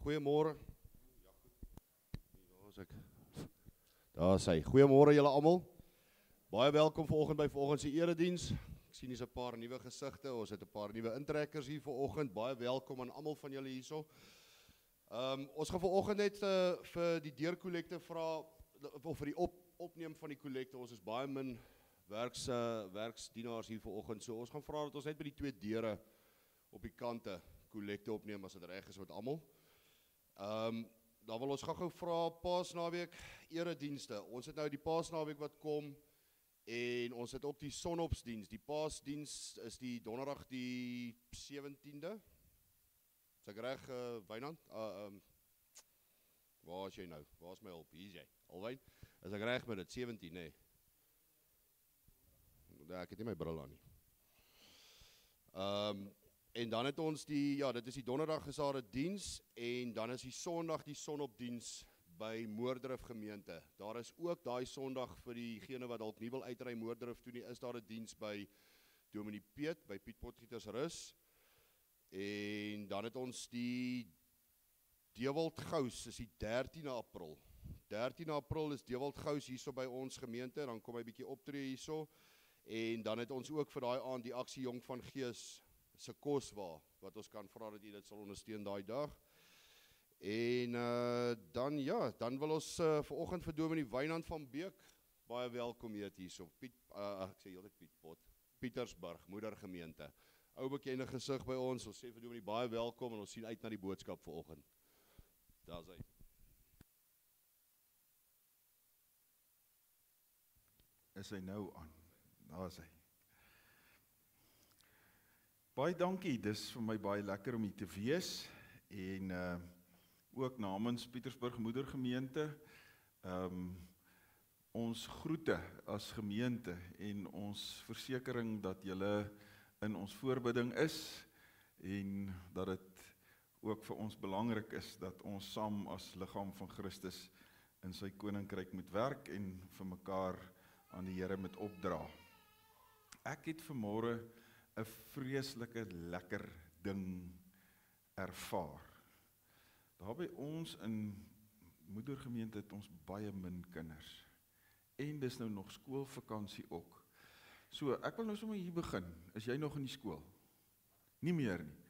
Goeiemôre. Daar is ek. Daar is hy. Goeiemôre julle almal. Baie welkom vanoggend by vanoggend se erediens. Ek sien hier's 'n paar nuwe gesigte. Ons het 'n paar nuwe intrekkers hier vanoggend. Baie welkom aan almal van julle hierso. Ons gaan vanoggend net vir die deurkollekte vra of vir die opneem van die kollekte. Ons is baie min werksdienaars hier vanoggend. So ons gaan vra dat ons net by die twee deure op die kante kollekte opneem as dit reg is met almal. Dan wil ons gou vra Paasnaweek eredienste. Ons het nou die Paasnaweek wat kom en ons het ook die sonopsdiens. Die Paasdiens is die donderdag die 17de. Is ek reg, Wynand? Waar is jy nou? Waar is my hulp? Hier is jy. Alwyn? Is ek reg met dit? 17, nee. Ek het nie my bril aan nie. En dan het ons dit is die donderdag is daar 'n diens en dan is die Sondag die sonopdiens by Moordrif gemeente. Daar is ook daai Sondag vir diegene wat dalk nie wil uitry Moordrif toe nie, is daar 'n diens by Dominee Piet by Piet Potgietersrus. En dan het ons die Dewaldgous is die 13 April. 13 April is Dewaldgous hierso by ons gemeente, dan kom hy bietjie optree hierso. En dan het ons ook vir daai aand die aksie Jong van Gees se koswa, wat ons kan vra dat u dit sal ondersteun daai dag. En dan wil ons vanoggend vir Dominee Wynand van Beek baie welkom heet hierso. Ek sê heeltyd Piet Pot, Pietersburg, moedergemeente. Ou bekende gesig by ons. Ons sê vir Dominee baie welkom en ons sien uit na die boodskap vanoggend. Daar's hy. Is hy nou aan? Daar is hy. Baie dankie, dis vir my baie lekker om hier te wees en ook namens Pietersburg Moedergemeente ons groete as gemeente en ons versekering dat julle in ons voorbidding is en dat dit ook vir ons belangrik is dat ons saam as liggaam van Christus in sy koninkryk moet werk en vir mekaar aan die Here moet opdra. Ek het vanmôre 'n vreeslike lekker ding ervaar. Daar by ons in moedergemeente het ons baie min kinders. En dis nou nog skoolvakansie ook. So, ek wil nou sommer hier begin. Is jy nog in die skool? Nie meer nie.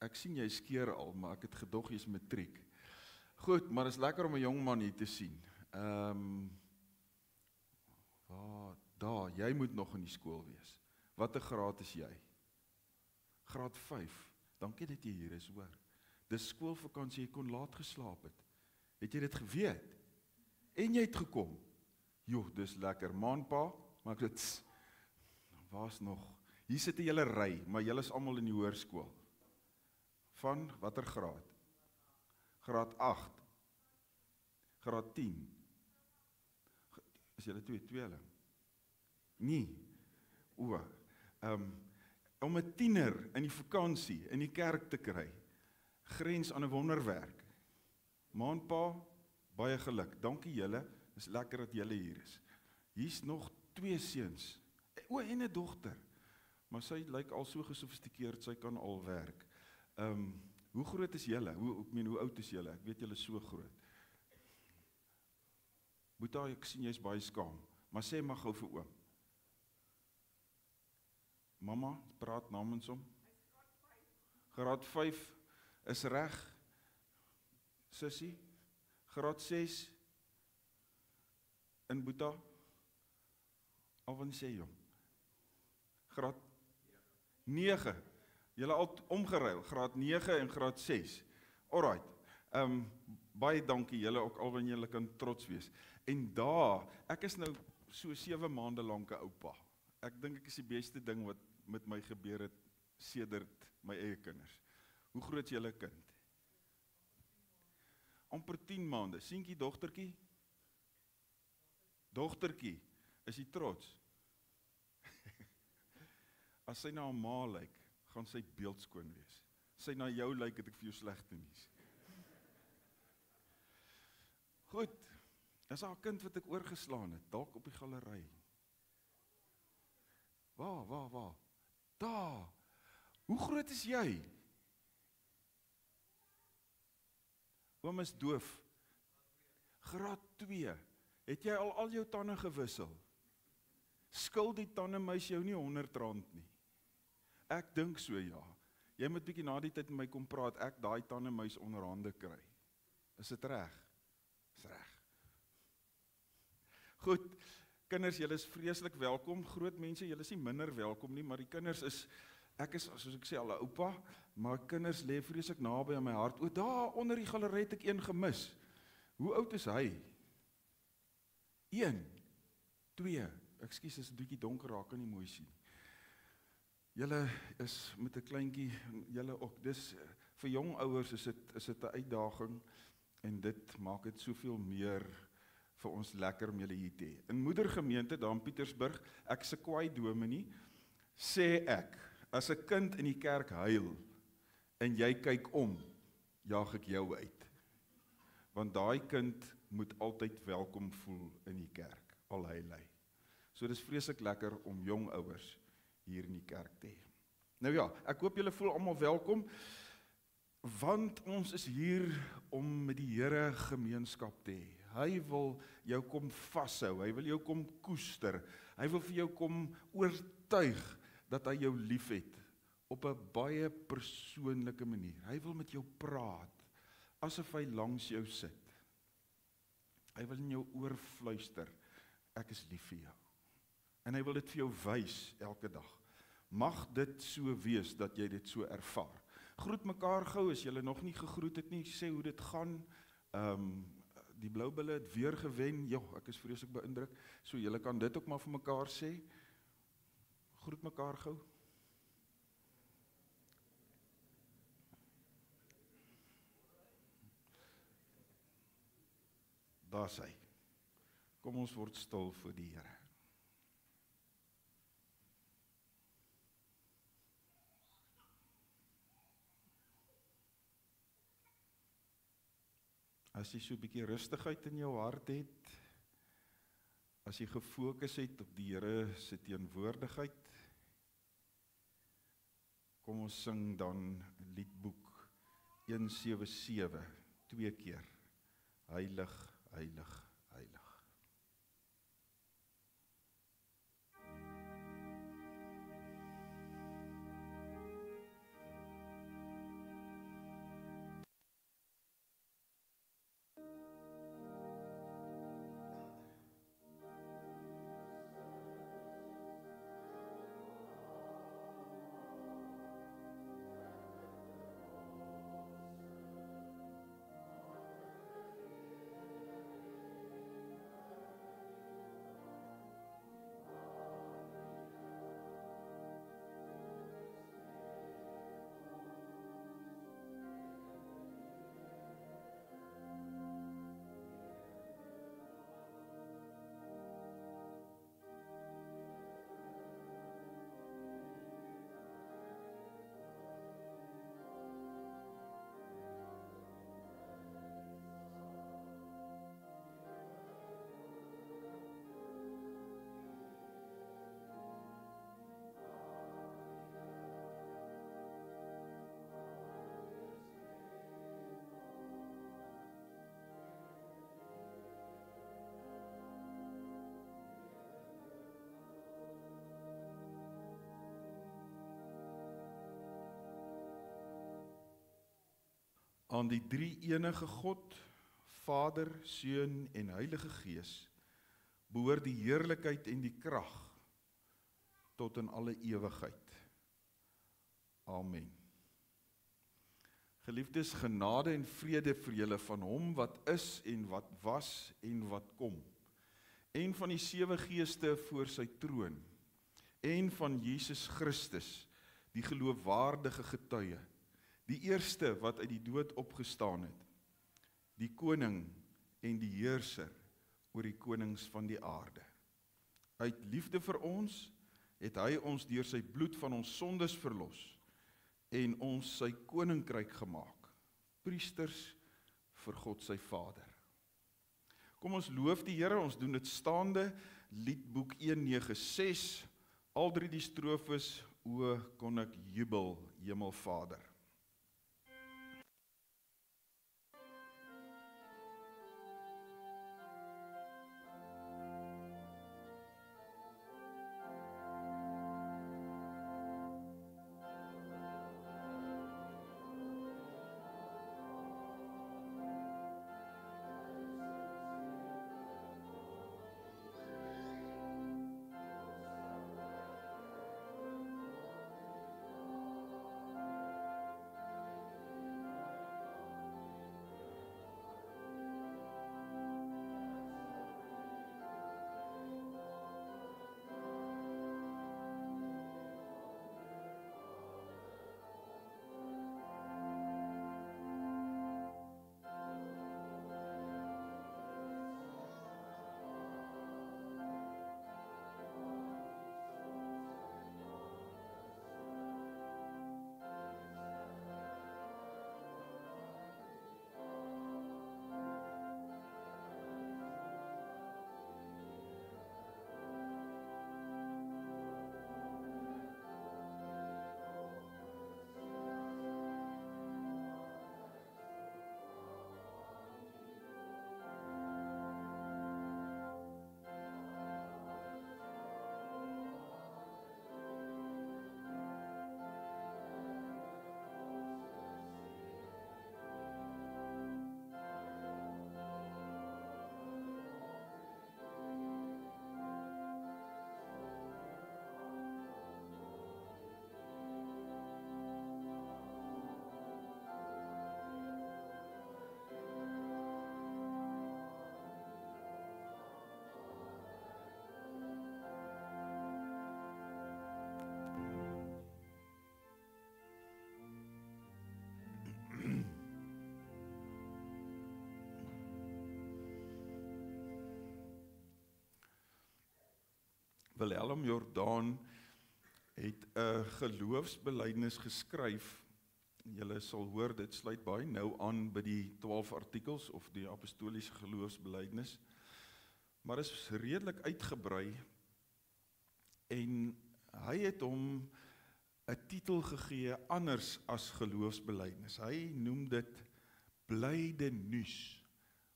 Ek sien jy skeer al, maar ek het gedog jy's matriek. Goed, maar is lekker om 'n jong man hier te sien. Daar, jy moet nog in die skool wees. Watter graad is jy? Graad 5. Dankie dat jy hier is, hoor. Dis skoolvakansie, jy kon laat geslaap het. Het jy dit geweet? En jy het gekom. Jo, dis lekker. Maanpa, maar ek dit, waar's nog? Hier sit 'n hele ry, maar julle is almal in die hoërskool. Van watter graad? Graad 8. Graad 10. Is julle tweeling? Nee. Om 'n tiener in die vakansie in die kerk te kry, grens aan 'n wonderwerk. Maanpa, baie geluk. Dankie julle. Dis lekker dat julle hier is. Hier's nog 2 seuns. En 'n dogter. Maar sy lyk al so gesofistikeerd, sy kan al werk. Hoe groot is julle? Hoe oud is julle? Ek weet julle is so groot. Boeta, ek sien jy's baie skaam, maar sê maar gou vir oom. Mamma, praat namens hom. Graad 5 is reg. Sussie, graad 6 in Boeta. Alwan sê hom. Graad 9. Julle al omgeruil, graad 9 en graad 6. Alright. Baie dankie julle ook alwen julle kan trots wees. En ek is nou so 7 maande lank 'n oupa. Ek dink ek is die beste ding wat met my gebeur het sedert my eie kinders. Hoe groot is julle kind? Amper 10 maande. Seentjie, dogtertjie? Dogtertjie, is jy trots? As sy na haar ma lyk, gaan sy beeldskoon wees. As sy na jou lyk, het ek vir jou slegte nuus. Goed, is haar kind wat ek oorgeslaan het, dalk op die galery. Waar? Daar. Hoe groot is jy? Oom is doof. Graad 2. Het jy al jou tande gewissel? Skuld die tandemuis jou nie R100 nie? Ek dink so, ja. Jy moet bietjie na die tyd met my kom praat, ek daai tandemuis onder hande kry. Is dit reg? Is reg. Goed, kinders, julle is vreeslik welkom. Groot mense, julle is nie minder welkom nie, maar die kinders is, ek is, soos ek sê, al 'n oupa, maar kinders lê vreeslik naby aan my hart. O, daar onder die galery het ek een gemis. Hoe oud is hy? 1, 2, ekskuus, is 'n bietjie donker, raak kan nie mooi sien. Julle is met 'n kleintjie, julle ook, dis, vir jong ouers is dit 'n uitdaging, en dit maak dit soveel meer vir ons lekker om julle hier te hê. In moedergemeente daar in Pietersburg, ek se kwaai dominee, sê ek, as 'n kind in die kerk huil, en jy kyk om, jaag ek jou uit. Want daai kind moet altyd welkom voel in die kerk, al huil hy. So dis vreeslik lekker om jong ouers hier in die kerk te hê. Nou ja, ek hoop julle voel almal welkom, want ons is hier om met die Here gemeenskap te hê. Hy wil jou kom vashou, hy wil jou kom koester, hy wil vir jou kom oortuig dat hy jou liefhet op 'n baie persoonlike manier. Hy wil met jou praat, asof hy langs jou sit. Hy wil in jou oor fluister, ek is lief vir jou. En hy wil dit vir jou wys elke dag. Mag dit so wees dat jy dit so ervaar. Groet mekaar gou, as julle nog nie gegroet het nie, sê hoe dit gaan. Die Bloubulle het weer gewen. Ja, ek is vreeslik beïndruk. So julle kan dit ook maar vir mekaar sê. Groet mekaar gou. Daar is hy. Kom ons word stil voor die Here. As jy so 'n bietjie rustigheid in jou hart het, as jy gefokus het op die Here se teenwoordigheid, kom ons sing dan liedboek 177, 2 keer. Heilig, heilig, heilig. Aan die drie-enige God, Vader, Seun en Heilige Gees, behoort die heerlikheid en die krag tot in alle ewigheid. Amen. Geliefdes, genade en vrede vir julle van hom wat is en wat was en wat kom, en van die 7 geeste voor sy troon, en van Jesus Christus, die geloofwaardige getuie, die eerste wat uit die dood opgestaan het, die koning en die heerser oor die konings van die aarde. Uit liefde vir ons het hy ons deur sy bloed van ons sondes verlos en ons sy koninkryk gemaak, priesters vir God sy Vader. Kom ons loof die Here, ons doen dit staande, liedboek 196, al 3 die strofes, o kon ek jubel, Hemelvader. Wilhelm Jordaan het 'n geloofsbelijdenis geskryf. Julle sal hoor, dit sluit baie nou aan by die 12 artikels of die apostoliese geloofsbelijdenis, maar is redelik uitgebrei en hy het hom 'n titel gegee anders as geloofsbelijdenis. Hy noem dit blyde nuus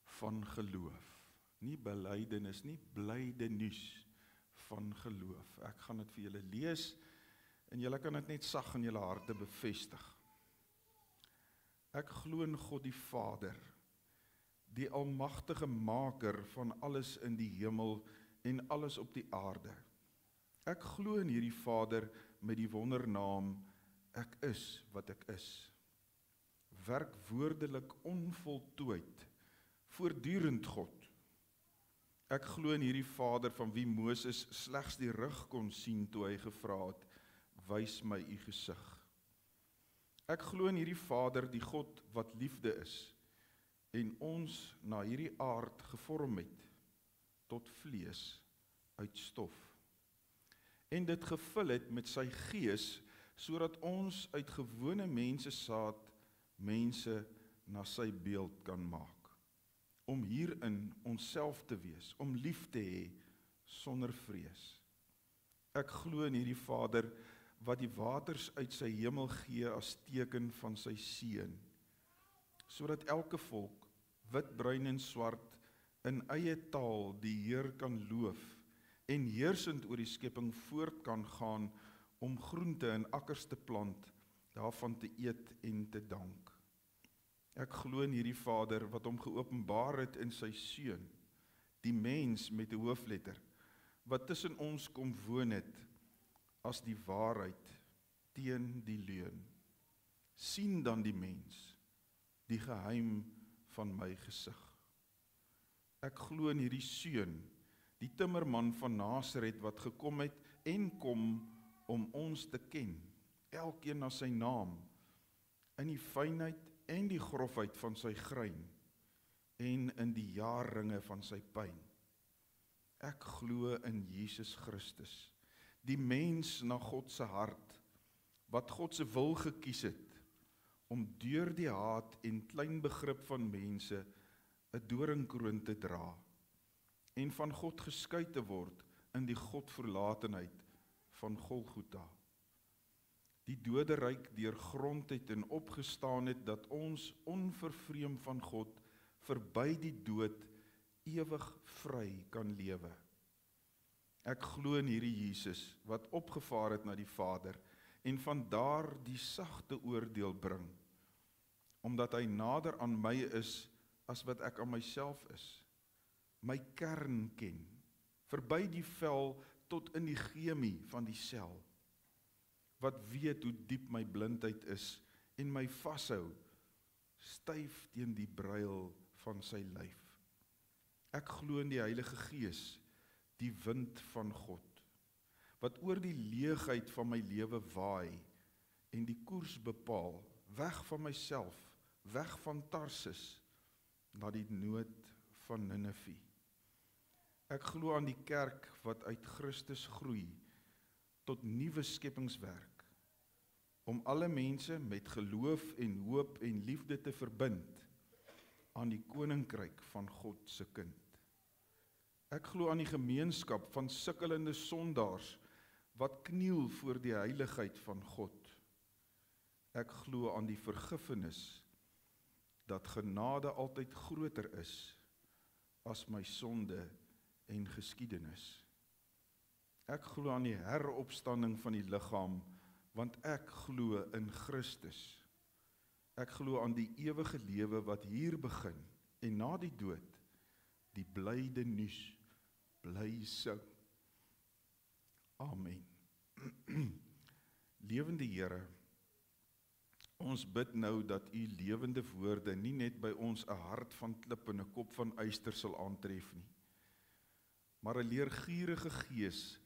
van geloof. Nie belydenis nie, blyde nuus van geloof. Ek gaan dit vir julle lees en julle kan dit net sag in julle harte bevestig. Ek glo in God die Vader, die almagtige maker van alles in die hemel en alles op die aarde. Ek glo in hierdie Vader met die wondernaam, ek is wat ek is. Werkwoordelik onvoltooid, voortdurend God. Ek glo in hierdie Vader van wie Moses slegs die rug kon sien toe hy gevra het, wys my u gesig. Ek glo in hierdie Vader, die God wat liefde is, en ons na hierdie aard gevorm het, tot vlees uit stof. En dit gevul het met sy gees, sodat ons uit gewone mense saad, mense na sy beeld kan maak. Om hierin onsself te wees, om lief te hê, sonder vrees. Ek glo in hierdie Vader, wat die waters uit sy hemel gee as teken van sy seun, sodat elke volk, wit, bruin en swart, in eie taal die Heer kan loof, en heersend oor die skepping voort kan gaan, om groente en akkers te plant, daarvan te eet en te dank. Ek glo in hierdie Vader, wat hom geopenbaar het in sy seun, die mens met 'n hoofletter, wat tussen ons kom woon het, as die waarheid teen die leuen. Sien dan die mens, die geheim van my gesig. Ek glo in hierdie seun, die timmerman van Nasaret, wat gekom het en kom om ons te ken, elkeen na sy naam, in die fynheid en die grofheid van sy grein, en in die jaarringe van sy pyn. Ek glo in Jesus Christus, die mens na God se hart, wat God se wil gekies het, om deur die haat en klein begrip van mense 'n doringkroon te dra, en van God geskei te word in die Godverlatenheid van Golgotha. Die doderyk deurgrond het en opgestaan het, dat ons onvervreem van God verby die dood ewig vry kan lewe. Ek glo in hierdie Jesus, wat opgevaar het na die Vader, en vandaar die sagte oordeel bring, omdat hy nader aan my is, as wat ek aan myself is, my kern ken, verby die vel tot in die chemie van die sel, wat weet hoe diep my blindheid is, en my vashou, styf teen die bruil van sy lyf. Ek glo in die Heilige Gees, die wind van God, wat oor die leegheid van my lewe waai, en die koers bepaal, weg van myself, weg van Tarsus, na die nood van Ninive. Ek glo aan die kerk, wat uit Christus groei, tot nuwe skepingswerk, om alle mense met geloof en hoop en liefde te verbind, aan die koninkryk van God se kind. Ek glo aan die gemeenskap van sukkelende sondaars, wat kniel voor die heiligheid van God. Ek glo aan die vergifnis, dat genade altyd groter is, as my sonde en geskiedenis. Ek glo aan die heropstanding van die liggaam, want ek glo in Christus. Ek glo aan die ewige lewe wat hier begin, en na die dood, die blyde nuus, bly sing. Amen. Lewende Here, ons bid nou dat u lewende woorde nie net by ons 'n hart van klip en 'n kop van yster sal aantref nie, maar 'n leergierige gees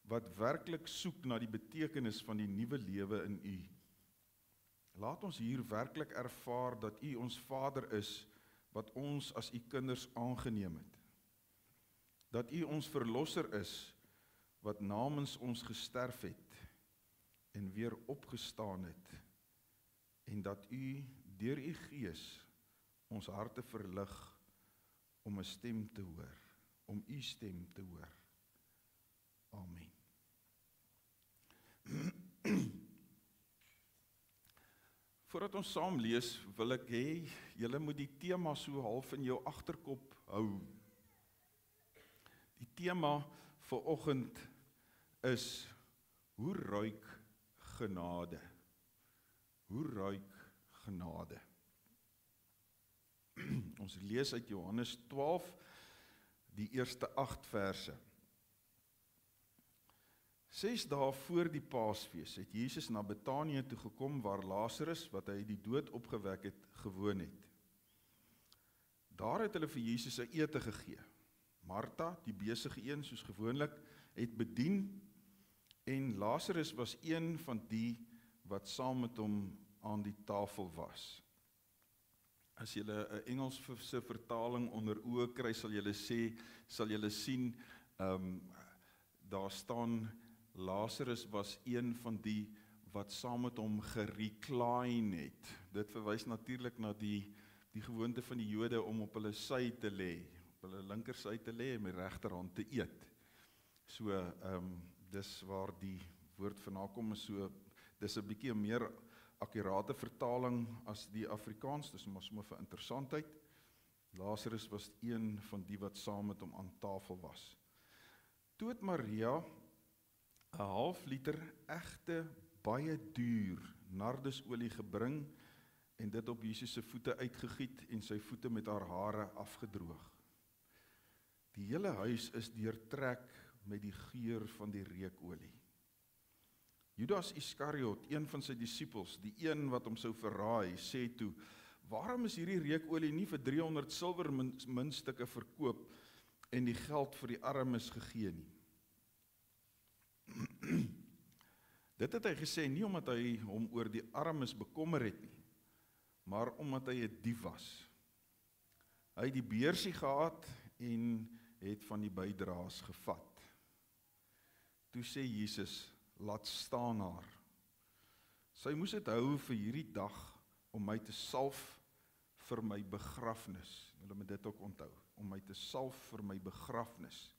wat werklik soek na die betekenis van die nuwe lewe in u. Laat ons hier werklik ervaar dat u ons Vader is, wat ons as u kinders aangeneem het. Dat u ons verlosser is, wat namens ons gesterf het en weer opgestaan het, en dat U deur U Gees ons harte verlig om 'n stem te hoor, om U stem te hoor. Amen. Voordat ons saam lees, wil ek hê, julle moet die tema so half in jou agterkop hou. Die tema vir oggend is, hoe ruik genade? Hoe ruik genade? Ons lees uit Johannes 12, die eerste 8 verse. 6 dae voor die Paasfees het Jesus na Betanië toe gekom waar Lazarus, wat hy die dood opgewek het, gewoon het. Daar het hulle vir Jesus 'n ete gegee. Martha, die besige een soos gewoonlik, het bedien en Lazarus was een van die wat saam met hom aan die tafel was. As jy 'n Engelse vertaling onder oë kry, sal jy sien, daar staan, Lazarus was een van die wat saam met hom gerecline het. Dit verwys natuurlik na die gewoonte van die Jode om op hulle sy te lê, op hulle linker sy te lê en met regterhand te eet. So, dis waar die woord vandaan kom, dis 'n bietjie 'n meer akkurate vertaling as die Afrikaans, dis maar sommer vir interessantheid. Lazarus was een van die wat saam met hom aan tafel was. Toe het Maria 'n half liter egte, baie duur nardusolie gebring en dit op Jesus se voete uitgegiet en sy voete met haar hare afgedroog. Die hele huis is deurtrek met die geur van die reukolie. Judas Iskariot, een van sy disippels, die een wat hom sou verraai, sê toe, waarom is hierdie reukolie nie vir 300 silwermuntstukke verkoop en die geld vir die armes gegee nie? Dit het hy gesê nie omdat hy hom oor die armes bekommer het nie, maar omdat hy 'n dief was. Hy het die beursie gehad en het van die bydraes gevat. Toe sê Jesus, laat staan haar. Sy moes dit hou vir hierdie dag om my te salf vir my begrafnis. Julle moet dit ook onthou, om my te salf vir my begrafnis.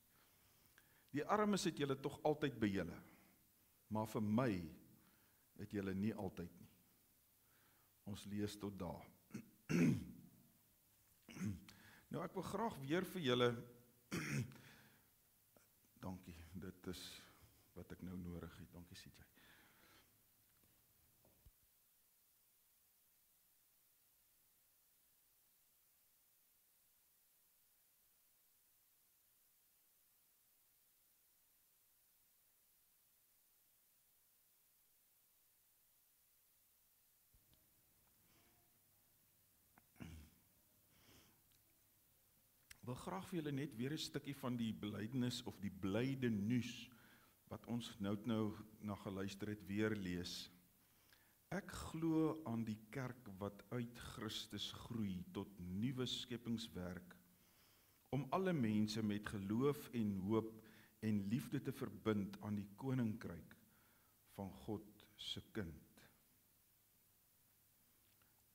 Die armes het julle tog altyd by julle, maar vir my het julle nie altyd nie. Ons lees tot daar. Nou ek wil graag weer vir julle dankie, dit is wat ek nou nodig het. Dankie CJ. Ek wil graag vir julle net weer 'n stukkie van die belydenis of die blyde nuus wat ons nou na geluister het weer lees. Ek glo aan die kerk wat uit Christus groei tot nuwe skepingswerk, om alle mense met geloof en hoop en liefde te verbind aan die koninkryk van God se kind.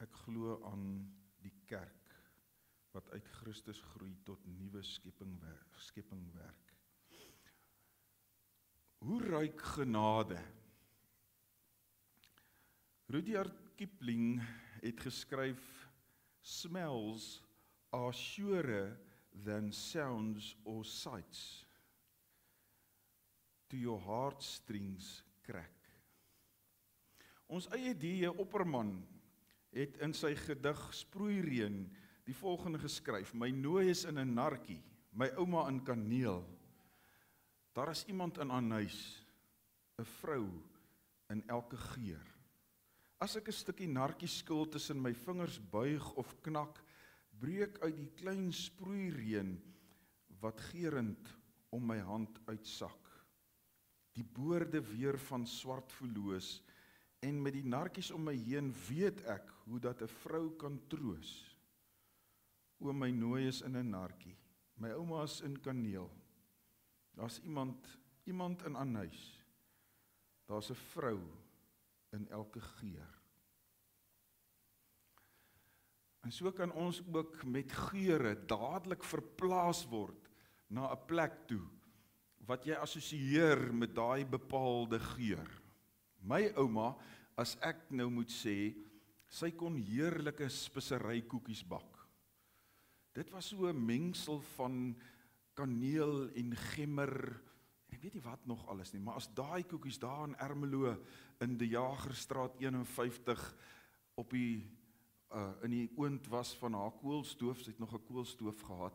Ek glo aan die kerk wat uit Christus groei tot nuwe skepingwerk. Hoe ruik genade? Rudyard Kipling het geskryf, smells are surer than sounds or sights. To your heartstrings crack. Ons eie D.J. Opperman het in sy gedig Sproeireën die volgende geskryf, my nooi is in 'n narkie, my ouma in kaneel. Daar is iemand in haar huis, 'n vrou in elke geur. As ek 'n stukkie narkie skil tussen my vingers buig of knak, breek uit die klein sproeireën wat geurend om my hand uitsak. Die boorde weer van swart verloos, en met die narkies om my heen weet ek hoe dat 'n vrou kan troos. O, my nooi is in 'n narkie, my ouma is in kaneel. Daar's iemand iemand in Anhuis. Daar's 'n vrou in elke geur. En so kan ons ook met geure dadelik verplaas word na 'n plek toe wat jy assosieer met daai bepaalde geur. My ouma, as ek nou moet sê, sy kon heerlike speserykoekies bak. Dit was so 'n mengsel van kaneel en gemmer, ek weet nie wat nog alles nie, maar as daai koekies daar in Ermelo in die Jagerstraat 51 op in die oond was van haar koolstoof, sy het nog 'n koolstoof gehad,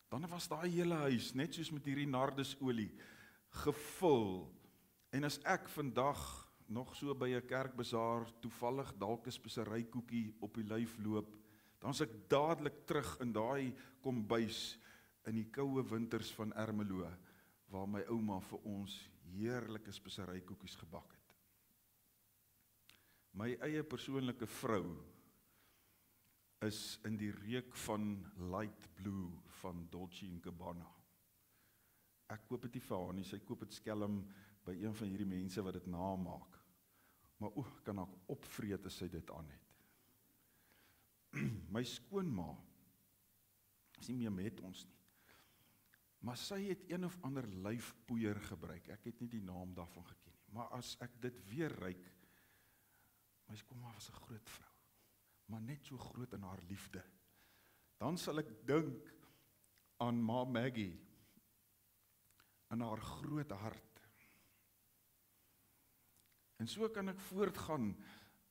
dan was daai hele huis, net soos met hierdie nardusolie, gevul. En as ek vandag nog so by 'n kerkbazaar toevallig dalk 'n speserykoekie op die lyf loop, dan is ek dadelik terug in daai kombuis in die koue winters van Ermelo, waar my ouma vir ons heerlike speserykoekies gebak het. My eie persoonlike vrou is in die reuk van Light Blue van Dolce & Gabbana. Ek koop dit nie vir haar nie, sy koop dit skelm by een van hierdie mense wat dit namaak. Maar kan ek opvreet as sy dit aan het. My skoonma is nie meer met ons nie. Maar sy het een of ander lyfpoeier gebruik. Ek het nie die naam daarvan geken nie. Maar as ek dit weer ruik, my skoonma was 'n groot vrou, maar net so groot in haar liefde. Dan sal ek dink aan Ma Maggie, in haar groot hart. En so kan ek voortgaan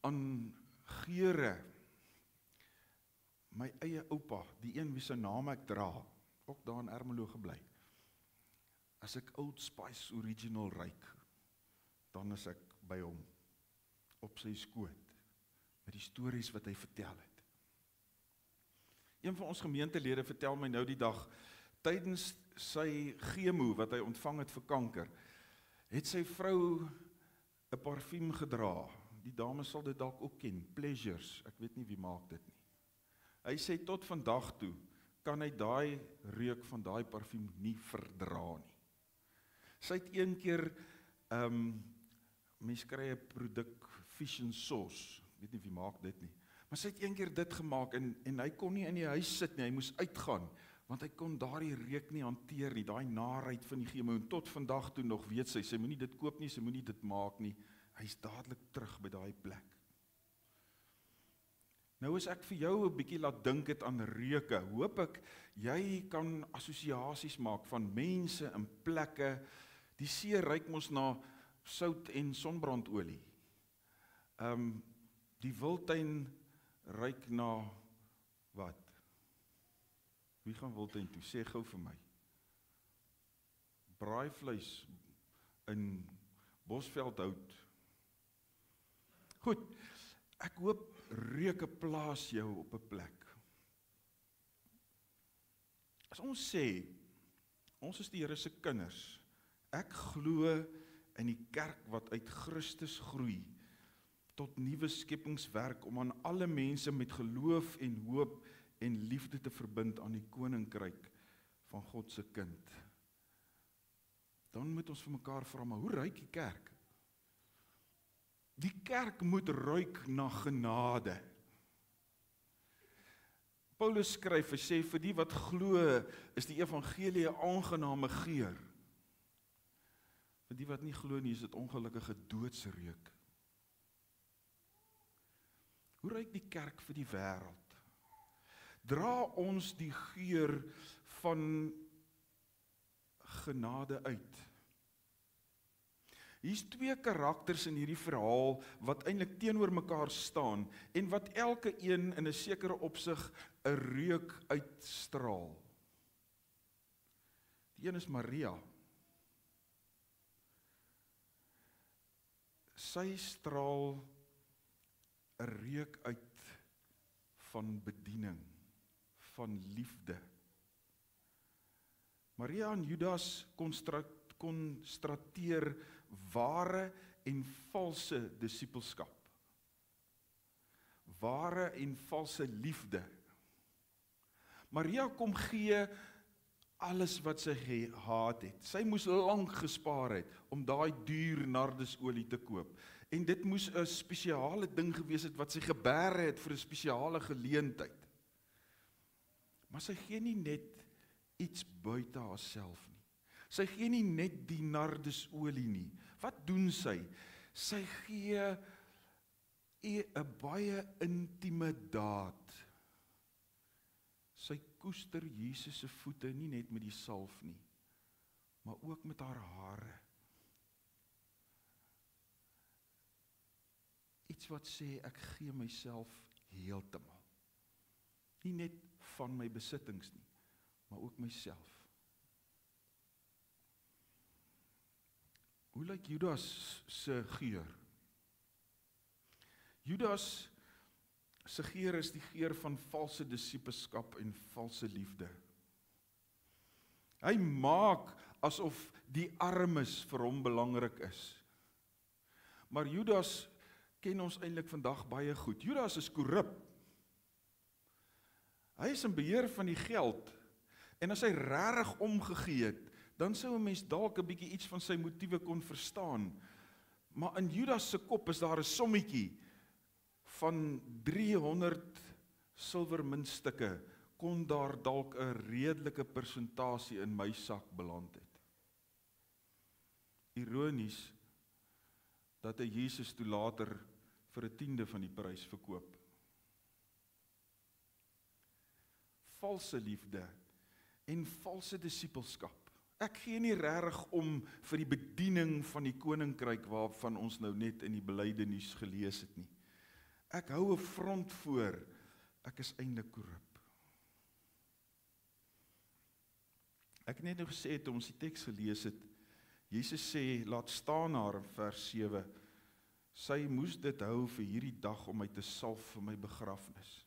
aan geure. My eie oupa, die een wie se naam ek dra, ook daar in Ermelo gebly. As ek Old Spice Original ruik, dan is ek by hom, op sy skoot, met die stories wat hy vertel het. Een van ons gemeentelede vertel my nou die dag, tydens sy chemo wat hy ontvang het vir kanker, het sy vrou 'n parfuum gedra. Die dames sal dit dalk ook ken, Pleasures, ek weet nie wie maak dit nie. Hy sê tot vandag toe, kan hy daai reuk van daai parfuum nie verdra nie. Sy het een keer, mens kry 'n produk, fish and sauce, ek weet nie wie maak dit nie, maar sy het een keer dit gemaak, en hy kon nie in die huis sit nie, hy moes uitgaan, want hy kon daardie reuk nie hanteer nie, daai naarheid van die chemo, en tot vandag toe nog weet sy moenie dit koop nie, sy moenie dit maak nie, hy is dadelik terug by daai plek. Nou as ek vir jou 'n bietjie laat dink het aan reuke, hoop ek, jy kan assosiasies maak van mense en plekke. Die see ruik mos na sout en sonbrandolie. Die wildtuin ruik na wat? Wie gaan wildtuin toe? Sê gou vir my. Braaivleis in Bosveldhout. Goed, ek hoop reuke plaas jou op 'n plek. As ons sê, ons is die Here se kinders, ek glo in die kerk wat uit Christus groei, tot nuwe skepingswerk om aan alle mense met geloof en hoop en liefde te verbind aan die koninkryk van God se kind. Dan moet ons vir mekaar vra, maar hoe ruik die kerk? Die kerk moet ruik na genade. Paulus skryf, hy sê, vir die wat glo, is die evangelie 'n aangename geur. Vir die wat nie glo nie, is dit ongelukkige doodsreuk. Hoe ruik die kerk vir die wêreld? Dra ons die geur van genade uit? Hier's twee karakters in hierdie verhaal wat eintlik teenoor mekaar staan en wat elke een in 'n sekere opsig 'n reuk uitstraal. Die een is Maria. Sy straal 'n reuk uit van bediening, van liefde. Maria en Judas kontrasteer ware en valse disippelskap. Ware en valse liefde. Maria kom gee alles wat sy gehad het. Sy moes lank gespaar het om daai duur nardesolie te koop. En dit moes 'n spesiale ding gewees het wat sy geberg het vir 'n spesiale geleentheid. Maar sy gee nie net iets buite haarself nie. Sy gee nie net die nardesolie nie. Wat doen sy? Sy gee 'n baie intieme daad. Sy koester Jesus se voete nie net met die salf nie, maar ook met haar hare. Iets wat sê, ek gee myself heeltemal. Nie net van my besittings nie, maar ook myself. Hoe lyk Judas se geur? Judas se geur is die geur van valse disippelskap en valse liefde. Hy maak asof die armes vir hom belangrik is. Maar Judas ken ons eintlik vandag baie goed. Judas is korrup. Hy is in beheer van die geld. En as hy regtig omgegee het, dan sou 'n mens dalk 'n bietjie iets van sy motiewe kon verstaan. Maar in Judas se kop is daar 'n sommetjie van 300 silwermuntstukke kon daar dalk 'n redelike persentasie in my sak beland het. Ironies dat hy Jesus toe later vir 'n tiende van die prys verkoop. Valse liefde en valse disippelskap. Ek gee nie regtig om vir die bediening van die koninkryk waarvan ons nou net in die belydenis gelees het nie. Ek hou 'n front voor, ek is eintlik korrup. Ek het net nou gesê toe ons die teks gelees het, Jesus sê, laat staan haar in vers 7, sy moes dit hou vir hierdie dag om my te salf vir my begrafnis.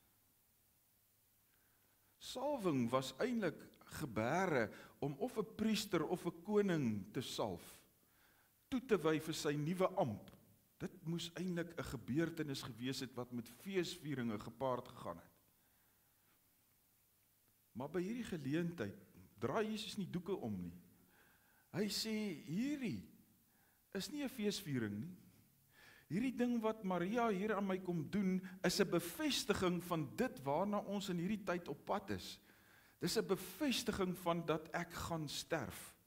Salwing was eintlik gebeure om of 'n priester of 'n koning te salf, toe te wy vir sy nuwe amp. Dit moes eintlik 'n gebeurtenis gewees het wat met feesvieringe gepaard gegaan het. Maar by hierdie geleentheid draai Jesus nie doeke om nie. Hy sê, hierdie is nie 'n feesviering nie. Hierdie ding wat Maria hier aan my kom doen, is 'n bevestiging van dit waarna ons in hierdie tyd op pad is. Dis 'n bevestiging van dat ek gaan sterf,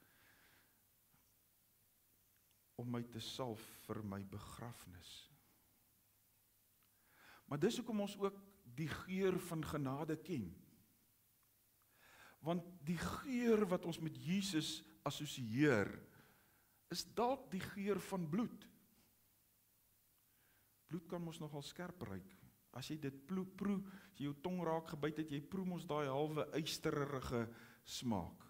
om my te salf vir my begrafnis. Maar dis hoekom ons ook die geur van genade ken. Want die geur wat ons met Jesus assosieer, is dalk die geur van bloed. Bloed kan mos nogal skerp ruik. As jy dit proe, as jy jou tong raak gebyt het, jy proe mos daai halwe ysterige smaak.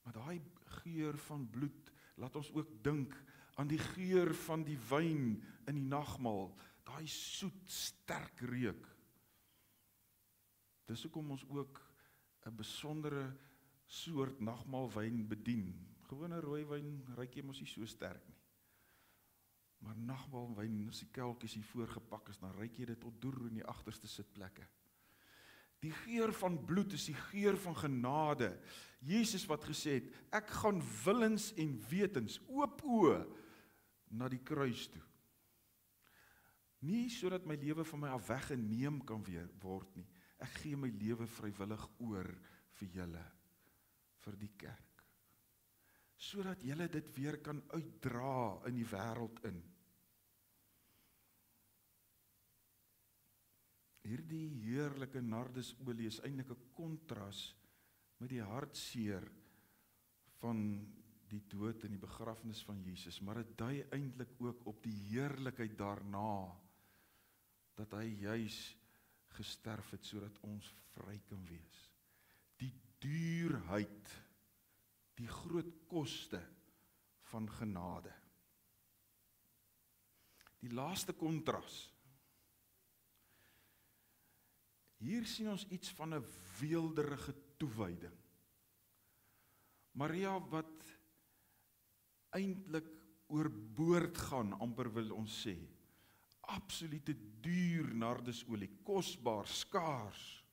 Maar daai geur van bloed laat ons ook dink aan die geur van die wyn in die nagmaal, daai soet, sterk reuk. Dis hoekom ons ook 'n besondere soort nagmaalwyn bedien. Gewone rooiwyn ruik jy mos nie so sterk nie. Maar nagmaalwyn, as die kelkies hier voorgepak is, dan ruik jy dit tot deur in die agterste sitplekke. Die geur van bloed is die geur van genade. Jesus wat gesê het, ek gaan willens en wetens, oop oë, na die kruis toe. Nie sodat my lewe van my af weggeneem kan word nie. Ek gee my lewe vrywillig oor vir julle, vir die kerk. Sodat julle dit weer kan uitdra in die wêreld in. Hierdie heerlike nardesolie is eintlik 'n kontras met die hartseer van die dood en die begrafnis van Jesus, maar dit dui eintlik ook op die heerlikheid daarna, dat hy juis gesterf het, sodat ons vry kan wees. Die duurheid, die groot koste van genade. Die laaste kontras. Hier sien ons iets van 'n weelderige toewyding. Maria wat eintlik oorboord gaan, amper wil ons sê. Absolute duur nardesolie, kosbaar, skaars.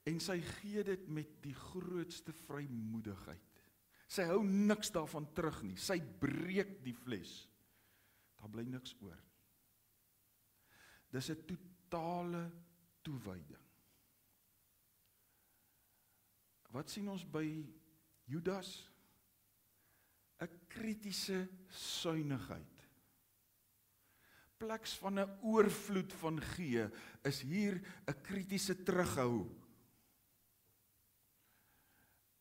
En sy gee dit met die grootste vrymoedigheid. Sy hou niks daarvan terug nie. Sy breek die vles. Daar bly niks oor nie. Dis 'n totale toewyding. Wat sien ons by Judas? 'n kritiese suinigheid. Pleks van 'n oorvloed van gee, is hier 'n kritiese terughou.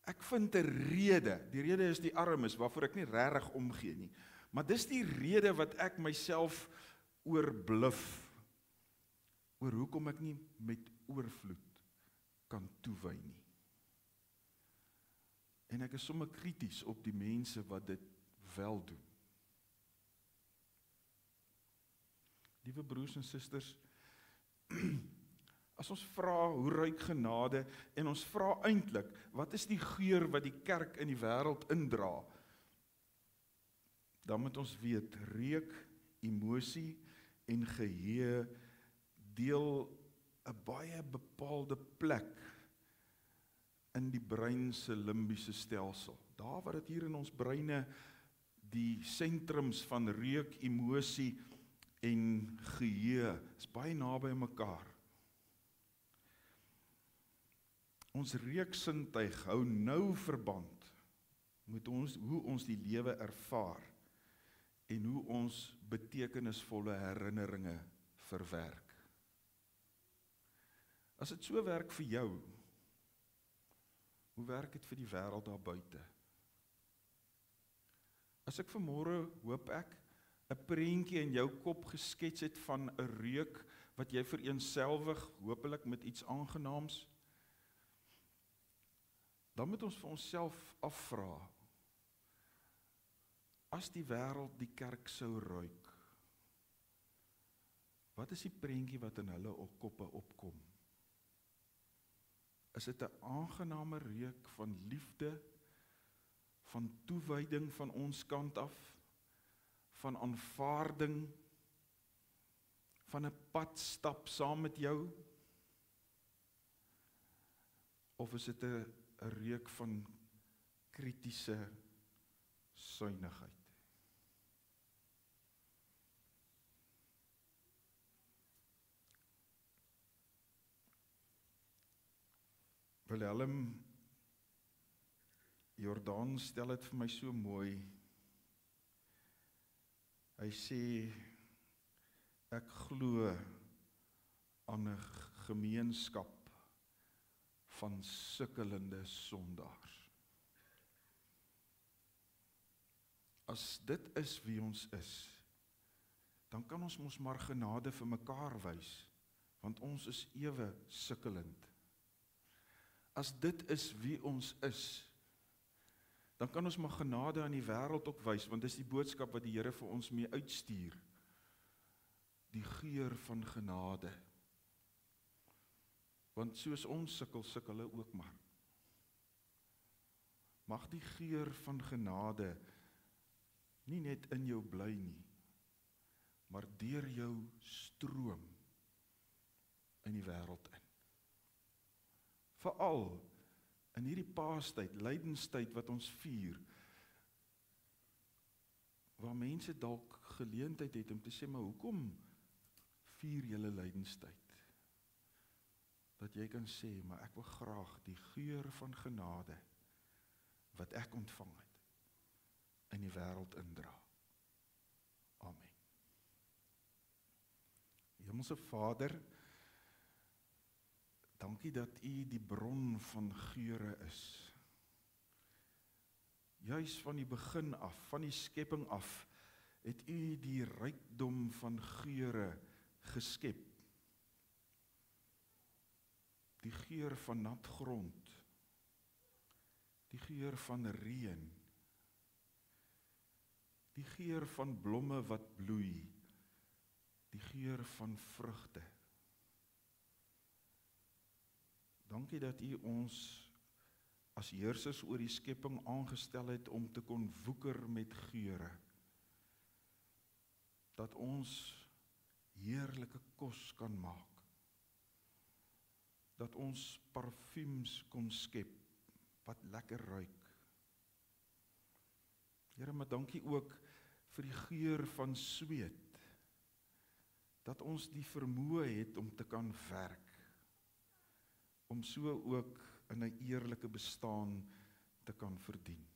Ek vind 'n rede, die rede is die armes, waarvoor ek nie regtig omgee nie, maar dis die rede wat ek myself oorbluf, oor hoekom ek nie met oorvloed kan toewy nie. En ek is sommer krities op die mense wat dit wel doen. Liewe broers en susters, as ons vra hoe ruik genade, en ons vra eintlik, wat is die geur wat die kerk in die wêreld indra? Dan moet ons weet, reuk, emosie en geheue deel 'n baie bepaalde plek in die brein se limbiese stelsel. Daar waar dit hier in ons breine die sentrums van reuk, emosie en geheue is baie naby mekaar. Ons reuksintuig hou nou verband met hoe ons die lewe ervaar en hoe ons betekenisvolle herinneringe verwerk. As dit so werk vir jou, hoe werk dit vir die wêreld daar buite? As ek vanmôre, hoop ek, 'n prentjie in jou kop geskets het van 'n reuk wat jy vereenselwig, hopelik met iets aangenaams, dan moet ons vir onsself afvra, as die wêreld die kerk sou ruik, wat is die prentjie wat in hulle koppe opkom? Is dit 'n aangename reuk van liefde, van toewyding van ons kant af, van aanvaarding, van 'n pad stap saam met jou? Of is dit 'n reuk van kritiese suinigheid? Wilhelm Jordan stel dit vir my so mooi. Hy sê, ek glo aan 'n gemeenskap van sukkelende sondaars. As dit is wie ons is, dan kan ons mos maar genade vir mekaar wys, want ons is ewe sukkelend. As dit is wie ons is, dan kan ons maar genade aan die wêreld ook wys, want dis die boodskap wat die Here vir ons mee uitstuur. Die geur van genade. Want soos ons sukkel hulle ook maar. Mag die geur van genade nie net in jou bly nie, maar deur jou stroom in die wêreld in. Veral in hierdie Paastyd, lydenstyd wat ons vier, waar mense dalk geleentheid het om te sê, maar hoekom vier julle lydenstyd? Dat jy kan sê, maar ek wil graag die geur van genade wat ek ontvang het, in die wêreld indra. Amen. Hemelse Vader, dankie dat U die bron van geure is. Juis van die begin af, van die skepping af, het U die rykdom van geure geskep. Die geur van nat grond, die geur van reën, die geur van blomme wat bloei, die geur van vrugte. Dankie dat U ons as heersers oor die skepping aangestel het om te kon woeker met geure. Dat ons heerlike kos kan maak. dat ons parfums kon skep wat lekker ruik. Here, maar dankie ook vir die geur van sweet, dat ons die vermoë het om te kan werk, om so ook in 'n eerlike bestaan te kan verdien.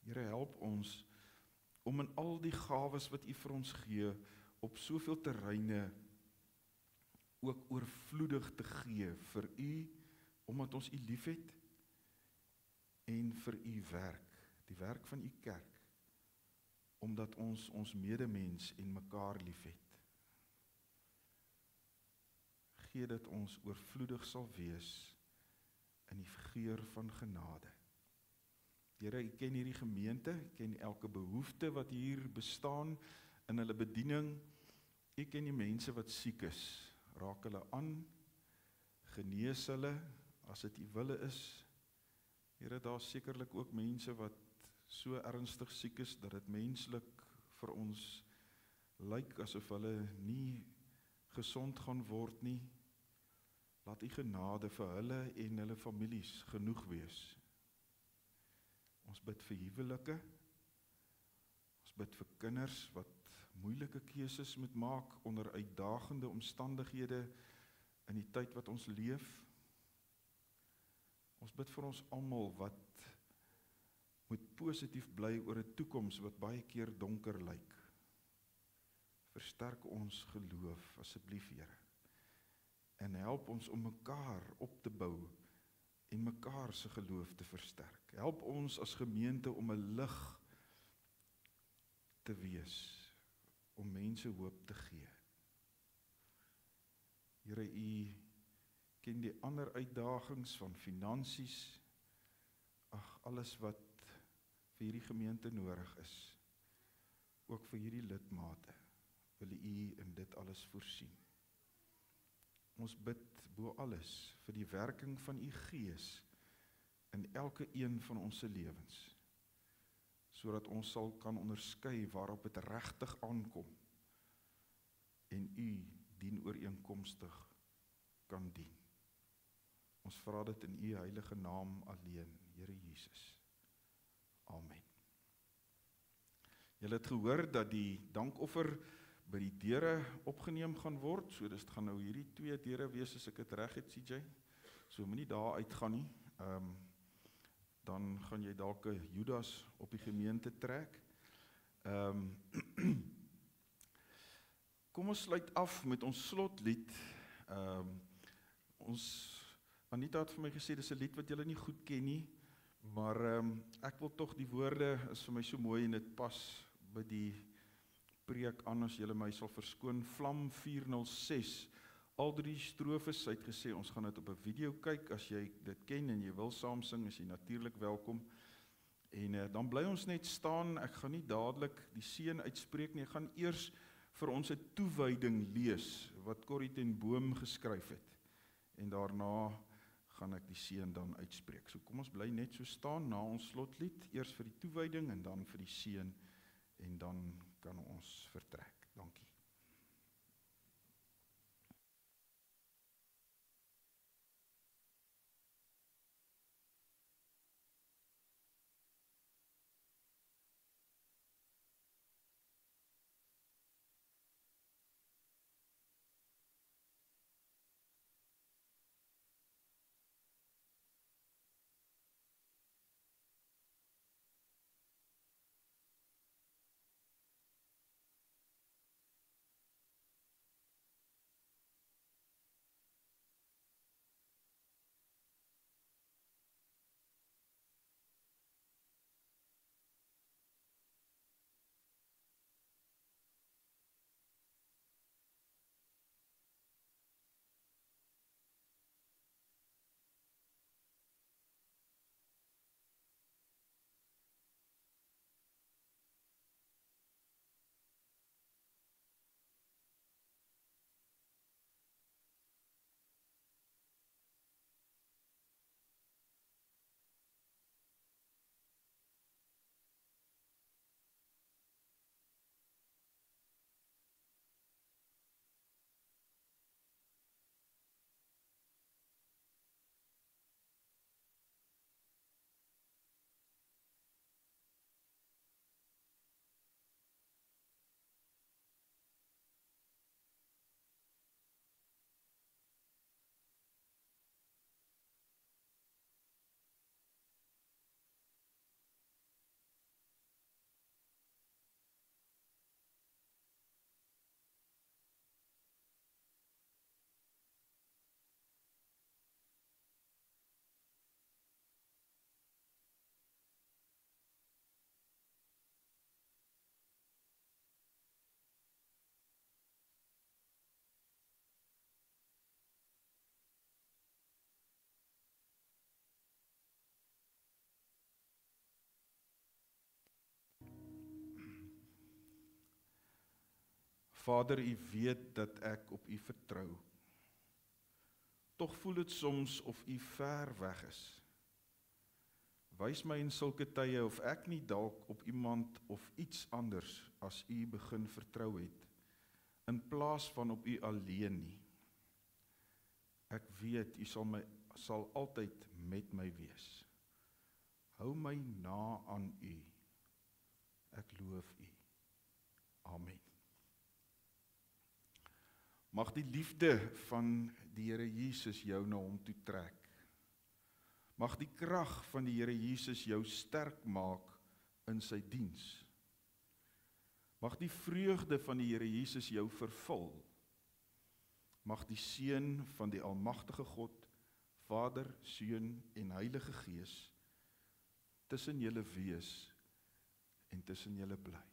Here, help ons om in al die gawes wat U vir ons gee, op soveel terreine ook oorvloedig te gee vir U, omdat ons U liefhet, en vir U werk, die werk van U kerk, omdat ons ons medemens en mekaar liefhet. Gee dat ons oorvloedig sal wees in die geur van genade. Here, U ken hierdie gemeente, U ken elke behoefte wat hier bestaan in hulle bediening. U ken die mense wat siek is, raak hulle aan, genees hulle as dit U wille is. Here, daar is sekerlik ook mense wat so ernstig siek is dat dit menslik vir ons lyk asof hulle nie gesond gaan word nie. Laat U genade vir hulle en hulle families genoeg wees. Ons bid vir huwelike, ons bid vir kinders wat moeilike keuses moet maak onder uitdagende omstandighede in die tyd wat ons leef. Ons bid vir ons almal wat moet positief bly oor 'n toekoms wat baie keer donker lyk. Versterk ons geloof asseblief, Here, en help ons om mekaar op te bou en mekaar se geloof te versterk. Help ons as gemeente om 'n lig te wees, om mense hoop te gee. Here, U ken die ander uitdagings van finansies, alles wat vir hierdie gemeente nodig is, ook vir hierdie lidmate, wil U in dit alles voorsien. Ons bid bo alles vir die werking van U Gees in elke een van ons se lewens, sodat ons sal kan onderskei waarop dit regtig aankom en U dienooreenkomstig kan dien. Ons vra dit in U heilige naam alleen, Here Jesus. Amen. Julle het gehoor dat die dankoffer by die deure opgeneem gaan word, so dit gaan nou hierdie 2 deure wees as ek dit reg het, CJ. So moenie daar uitgaan nie. Dan gaan jy dalk 'n Judas op die gemeente trek. Kom ons sluit af met ons slotlied. Anita het vir my gesê dis 'n lied wat julle nie goed ken nie, maar ek wil tog, die woorde is vir my so mooi en dit pas by die preek aan, as julle my sal verskoon. Vlam 406, al 3 strofes, hy het gesê ons gaan dit op 'n video kyk. As jy dit ken en jy wil saam sing, is jy natuurlik welkom. En dan bly ons net staan. Ek gaan nie dadelik die seën uitspreek nie, ek gaan eers vir ons 'n toewyding lees wat Corrie ten Boom geskryf het, en daarna gaan ek die seën dan uitspreek. So kom ons bly net so staan na ons slotlied, eers vir die toewyding en dan vir die seën, en dan kan ons vertrek. Dankie. Vader, U weet dat ek op U vertrou. Tog voel dit soms of U ver weg is. Wys my in sulke tye of ek nie dalk op iemand of iets anders as U begin vertrou het, in plaas van op U alleen nie. Ek weet U sal altyd met my wees. Hou my na aan U. Ek loof U. Amen. Mag die liefde van die Here Jesus jou na hom toe trek. Mag die krag van die Here Jesus jou sterk maak in sy diens. Mag die vreugde van die Here Jesus jou vervul. Mag die seën van die almagtige God, Vader, Seun en Heilige Gees tussen julle wees en tussen julle bly.